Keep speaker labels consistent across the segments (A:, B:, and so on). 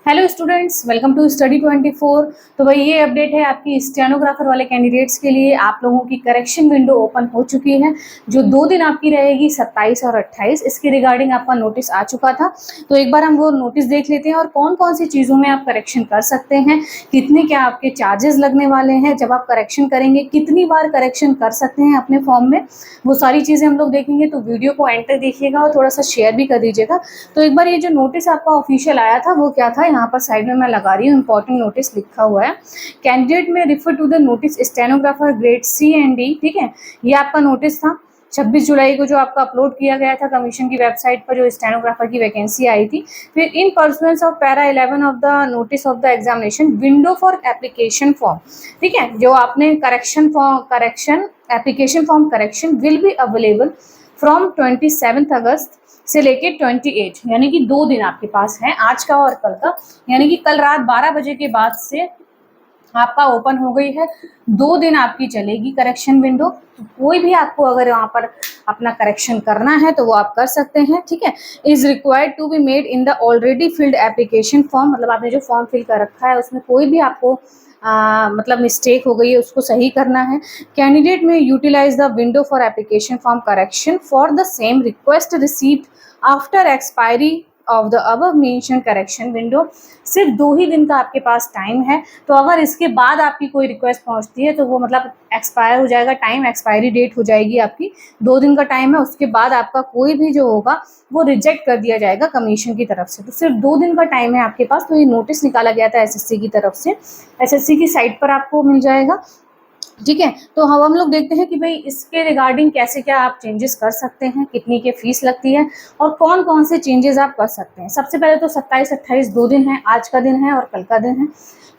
A: Hello students, welcome to study 24। तो भाई ये अपडेट है आपकी स्टेनोग्राफर वाले कैंडिडेट्स के लिए। आप लोगों की करेक्शन विंडो ओपन हो चुकी है, जो 2 दिन आपकी रहेगी 27 और 28। इसके रिगार्डिंग आपका नोटिस आ चुका था। तो एक बार हम वो नोटिस देख लेते हैं और कौन कौन सी चीज़ों में आप करेक्शन कर सकते हैं, कितने क्या आपके चार्जेस लगने वाले हैं जब आप करेक्शन करेंगे, कितनी बार करेक्शन कर सकते हैं अपने फॉर्म में, वो सारी चीज़ें हम लोग देखेंगे। तो वीडियो को एंड तक देखिएगा और थोड़ा सा शेयर भी कर दीजिएगा। तो एक बार ये जो नोटिस आपका ऑफिशियल आया था वो क्या था, यहाँ पर साइड में मैं लगा रही हूँ, इंपॉर्टेंट नोटिस लिखा हुआ है। Candidate may refer to the notice stenographer grade C and D. ठीक है, ये आपका नोटिस था 26 जुलाई को जो आपका अपलोड किया गया था कमीशन की वेबसाइट पर, जो स्टेनोग्राफर की वैकेंसी आई थी। फिर in personnels of para 11 of the notice of the examination window for application form. ठीक है, जो आपने correction application form correction will be available from 27 अगस्त से लेके 28, यानी कि 2 दिन आपके पास है, आज का और कल का। यानी कि कल रात 12 बजे के बाद से आपका ओपन हो गई है। 2 दिन आपकी चलेगी करेक्शन विंडो। तो कोई भी आपको अगर यहाँ पर अपना करेक्शन करना है तो वो आप कर सकते हैं। ठीक है, is required to be made in the already filled application form. मतलब आपने जो फॉर्म फिल कर रखा है उसमें कोई भी आपको मतलब मिस्टेक हो गई है उसको सही करना है। Candidate may utilise the window for application form correction for the same request received after expiry of the above mention correction window. सिर्फ 2 ही दिन का आपके पास टाइम है। तो अगर इसके बाद आपकी कोई रिक्वेस्ट पहुंचती है तो वो मतलब एक्सपायर हो जाएगा, टाइम एक्सपायरी डेट हो जाएगी आपकी। 2 दिन का टाइम है, उसके बाद आपका कोई भी जो होगा वो रिजेक्ट कर दिया जाएगा कमीशन की तरफ से। तो सिर्फ 2 दिन का टाइम है आपके पास। तो ये नोटिस निकाला गया था एसएससी की तरफ से, एसएससी की साइट पर आपको मिल जाएगा। ठीक है, तो हम लोग देखते हैं कि भाई इसके रिगार्डिंग कैसे क्या आप चेंजेस कर सकते हैं, कितनी की फीस लगती है और कौन कौन से चेंजेस आप कर सकते हैं। सबसे पहले तो 27-28 2 दिन है, आज का दिन है और कल का दिन है।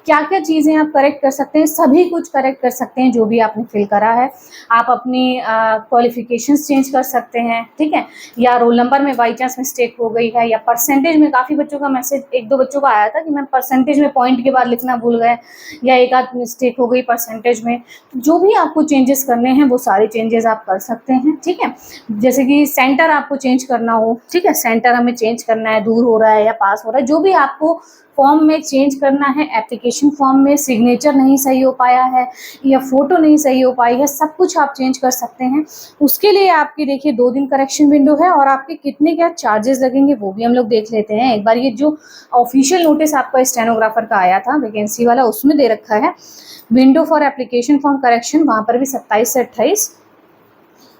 A: क्या क्या चीज़ें आप करेक्ट कर सकते हैं, सभी कुछ करेक्ट कर सकते हैं जो भी आपने फिल करा है। आप अपनी क्वालिफिकेशंस चेंज कर सकते हैं। ठीक है, या रोल नंबर में बाई चांस मिस्टेक हो गई है, या परसेंटेज में काफ़ी बच्चों का मैसेज, 1-2 बच्चों का आया था कि मैं परसेंटेज में पॉइंट के बाद लिखना भूल गए, या एक आध मिस्टेक हो गई परसेंटेज में। जो भी आपको चेंजेस करने हैं वो सारे चेंजेस आप कर सकते हैं। ठीक है, जैसे कि सेंटर आपको चेंज करना हो, ठीक है, सेंटर हमें चेंज करना है, दूर हो रहा है या पास हो रहा है, जो भी आपको फॉर्म में चेंज करना है, एप्लीकेशन फॉर्म में सिग्नेचर नहीं सही हो पाया है या फोटो नहीं सही हो पाई है, सब कुछ आप चेंज कर सकते हैं। उसके लिए आपकी देखिए 2 दिन करेक्शन विंडो है और आपके कितने क्या चार्जेस लगेंगे वो भी हम लोग देख लेते हैं एक बार। ये जो ऑफिशियल नोटिस आपका स्टेनोग्राफर का आया था वैकेंसी वाला, उसमें दे रखा है window for application form correction, वहां पर भी 27 से 28।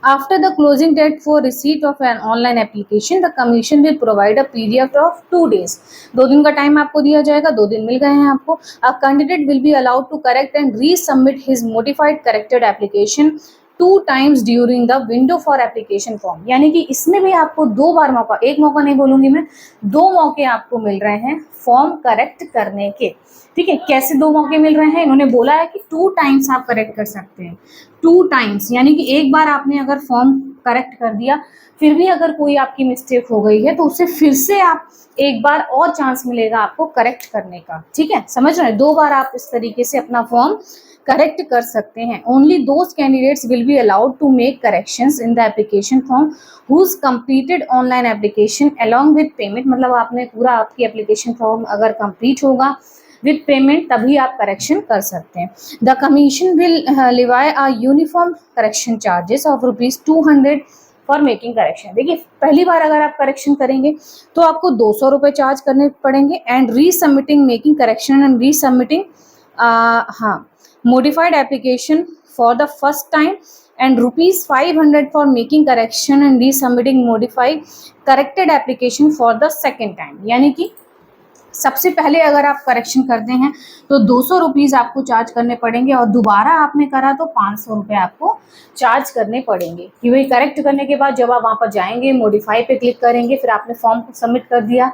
A: After the closing date for receipt of an online application, the commission will provide a PDF of 2 days. 2 दिन का टाइम आपको दिया जाएगा, 2 दिन मिल गए हैं आपको। A candidate will be allowed to correct and resubmit his modified corrected application 2 times during the window for application form। यानी कि इसमें भी आपको 2 बार मौका, एक मौका नहीं बोलूंगी मैं, 2 मौके आपको मिल रहे हैं फॉर्म करेक्ट करने के। ठीक है, कैसे 2 मौके मिल रहे हैं, इन्होंने बोला है कि 2 टाइम्स आप करेक्ट कर सकते हैं। 2 टाइम्स यानी कि एक बार आपने अगर फॉर्म करेक्ट कर दिया, फिर भी अगर कोई आपकी मिस्टेक हो गई है तो उसे फिर से आप एक बार और चांस मिलेगा आपको करेक्ट करने का। ठीक है, समझ रहे हैं, 2 बार आप इस तरीके से अपना फॉर्म करेक्ट कर सकते हैं। Only those candidates will be allowed to make corrections in the application form who completed online application along with payment. मतलब आपने पूरा, आपकी एप्लीकेशन फॉर्म अगर कंप्लीट होगा विद पेमेंट तभी आप करेक्शन कर सकते हैं। The commission will levy a uniform correction charges of ₹200 for making correction. देखिए, पहली बार अगर आप करेक्शन करेंगे तो आपको 200 रुपये चार्ज करने पड़ेंगे, and resubmitting making correction and resubmitting modified application for the first time and ₹500 for making correction and resubmitting modified corrected application for the second time। यानी कि सबसे पहले अगर आप करेक्शन करते हैं तो 200 रुपीज़ आपको चार्ज करने पड़ेंगे, और दोबारा आपने करा तो 500 रुपये आपको चार्ज करने पड़ेंगे। कि वही करेक्ट करने के बाद जब आप वहाँ पर जाएंगे, मॉडिफाई पे क्लिक करेंगे, फिर आपने फॉर्म को सबमिट कर दिया,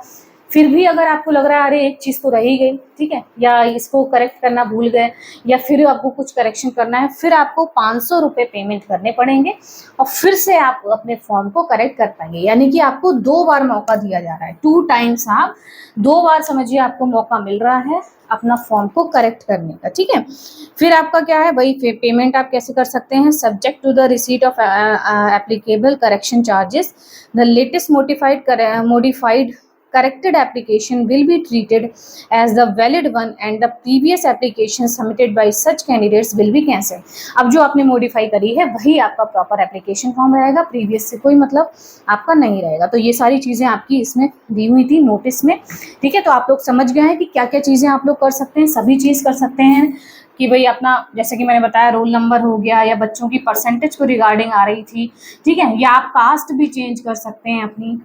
A: फिर भी अगर आपको लग रहा है अरे एक चीज़ तो रह ही गई, ठीक है, या इसको करेक्ट करना भूल गए, या फिर आपको कुछ करेक्शन करना है, फिर आपको 500 रुपये पेमेंट करने पड़ेंगे और फिर से आप अपने फॉर्म को करेक्ट कर पाएंगे। यानी कि आपको 2 बार मौका दिया जा रहा है, 2 टाइम्स, आप 2 बार समझिए आपको मौका मिल रहा है अपना फॉर्म को करेक्ट करने का। ठीक है, फिर आपका क्या है भाई, पेमेंट आप कैसे कर सकते हैं, subject to the receipt of applicable correction charges the latest modified corrected application will be treated as the valid one and the previous application submitted by such candidates will be cancelled। अब जो आपने modify करी है वही आपका proper application form रहेगा, previous से कोई मतलब आपका नहीं रहेगा। तो ये सारी चीज़ें आपकी इसमें दी हुई थी नोटिस में, ठीक है। तो आप लोग समझ गए हैं कि क्या क्या चीज़ें आप लोग कर सकते हैं, सभी चीज़ कर सकते हैं कि भाई अपना, जैसे कि मैंने बताया, रोल नंबर हो गया या बच्चों की परसेंटेज को रिगार्डिंग आ रही थी, ठीक है, या आप कास्ट भी चेंज कर सकते हैं अपनी,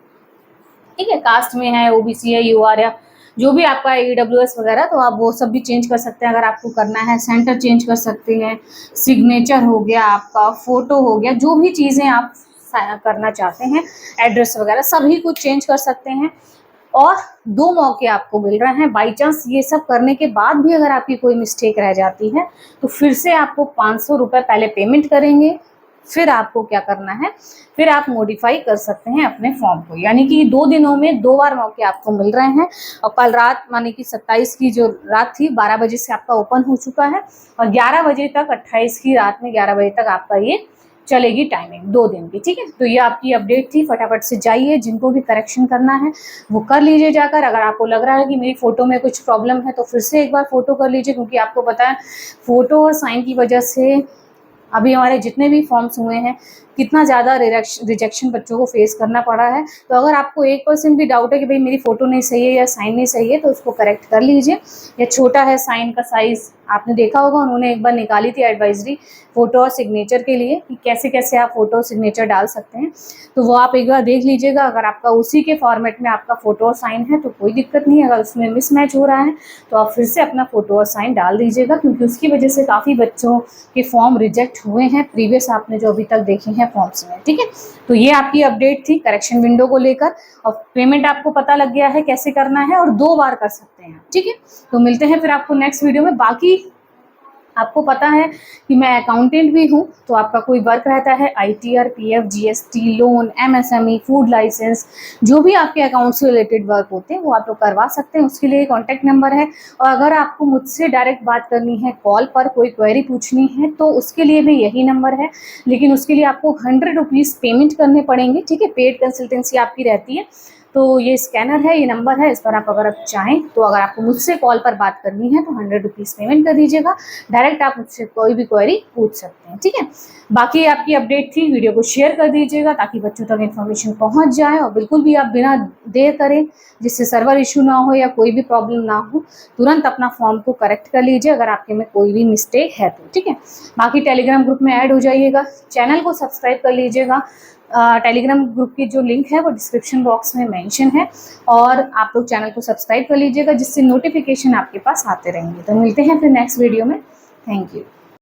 A: ठीक है, कास्ट में है, ओबीसी है, यूआर या जो भी आपका ईडब्ल्यूएस वगैरह, तो आप वो सब भी चेंज कर सकते हैं अगर आपको करना है। सेंटर चेंज कर सकते हैं, सिग्नेचर हो गया आपका, फोटो हो गया, जो भी चीज़ें आप करना चाहते हैं, एड्रेस वगैरह सभी कुछ चेंज कर सकते हैं। और 2 मौके आपको मिल रहे हैं। बाई चांस ये सब करने के बाद भी अगर आपकी कोई मिस्टेक रह जाती है तो फिर से आपको 500 रुपये पहले पेमेंट करेंगे, फिर आपको क्या करना है, फिर आप मॉडिफाई कर सकते हैं अपने फॉर्म को। यानी कि 2 दिनों में 2 बार मौके आपको मिल रहे हैं। और कल रात माने कि 27 की जो रात थी 12 बजे से आपका ओपन हो चुका है और 11 बजे तक, 28 की रात में 11 बजे तक आपका ये चलेगी टाइमिंग 2 दिन की, ठीक है। तो ये आपकी अपडेट थी। फटाफट से जाइए, जिनको भी करेक्शन करना है वो कर लीजिए जाकर। अगर आपको लग रहा है कि मेरी फ़ोटो में कुछ प्रॉब्लम है तो फिर से एक बार फ़ोटो कर लीजिए, क्योंकि आपको पता है फ़ोटो और साइन की वजह से अभी हमारे जितने भी फॉर्म्स हुए हैं कितना ज़्यादा रिजेक्शन बच्चों को फेस करना पड़ा है। तो अगर आपको 1% भी डाउट है कि भाई मेरी फ़ोटो नहीं सही है या साइन नहीं सही है तो उसको करेक्ट कर लीजिए। या छोटा है साइन का साइज़, आपने देखा होगा उन्होंने एक बार निकाली थी एडवाइजरी फ़ोटो और सिग्नेचर के लिए कि कैसे कैसे आप फ़ोटो और सिग्नेचर डाल सकते हैं, तो वो आप एक बार देख लीजिएगा। अगर आपका उसी के फॉर्मेट में आपका फ़ोटो और साइन है तो कोई दिक्कत नहीं है। अगर उसमें मिसमैच हो रहा है तो आप फिर से अपना फ़ोटो और साइन डाल दीजिएगा, क्योंकि उसकी वजह से काफ़ी बच्चों के फॉर्म रिजेक्ट हुए हैं प्रीवियस आपने जो अभी तक देखे हैं फॉर्म्स में, ठीक है। तो ये आपकी अपडेट थी करेक्शन विंडो को लेकर। और पेमेंट आपको पता लग गया है कैसे करना है और 2 बार कर सकते हैं, ठीक है। तो मिलते हैं फिर आपको नेक्स्ट वीडियो में। बाकी आपको पता है कि मैं अकाउंटेंट भी हूँ, तो आपका कोई वर्क रहता है ITR, PF, GST, loan, MSME, food licence, जो भी आपके अकाउंट से रिलेटेड वर्क होते हैं वो आप लोग करवा सकते हैं। उसके लिए कॉन्टैक्ट नंबर है। और अगर आपको मुझसे डायरेक्ट बात करनी है, कॉल पर कोई क्वेरी पूछनी है, तो उसके लिए भी यही नंबर है। लेकिन उसके लिए आपको 100 रुपीज़ पेमेंट करने पड़ेंगे, ठीक है। पेड कंसल्टेंसी आपकी रहती है। तो ये स्कैनर है, ये नंबर है, इस पर आप अगर आप चाहें तो अगर आपको मुझसे कॉल पर बात करनी है तो 100 रुपीज़ पेमेंट कर दीजिएगा। डायरेक्ट आप मुझसे कोई भी क्वेरी पूछ सकते हैं, ठीक है। बाकी आपकी अपडेट थी, वीडियो को शेयर कर दीजिएगा ताकि बच्चों तक इन्फॉर्मेशन पहुंच जाए। और बिल्कुल भी आप बिना देर करें, जिससे सर्वर इशू ना हो या कोई भी प्रॉब्लम ना हो, तुरंत अपना फॉर्म को करेक्ट कर लीजिए अगर आपके में कोई भी मिस्टेक है तो, ठीक है। बाकी टेलीग्राम ग्रुप में ऐड हो जाइएगा, चैनल को सब्सक्राइब कर लीजिएगा। टेलीग्राम ग्रुप की जो लिंक है वो डिस्क्रिप्शन बॉक्स में मेंशन है। और आप लोग चैनल को सब्सक्राइब कर लीजिएगा, जिससे नोटिफिकेशन आपके पास आते रहेंगे। तो मिलते हैं फिर नेक्स्ट वीडियो में। Thank you.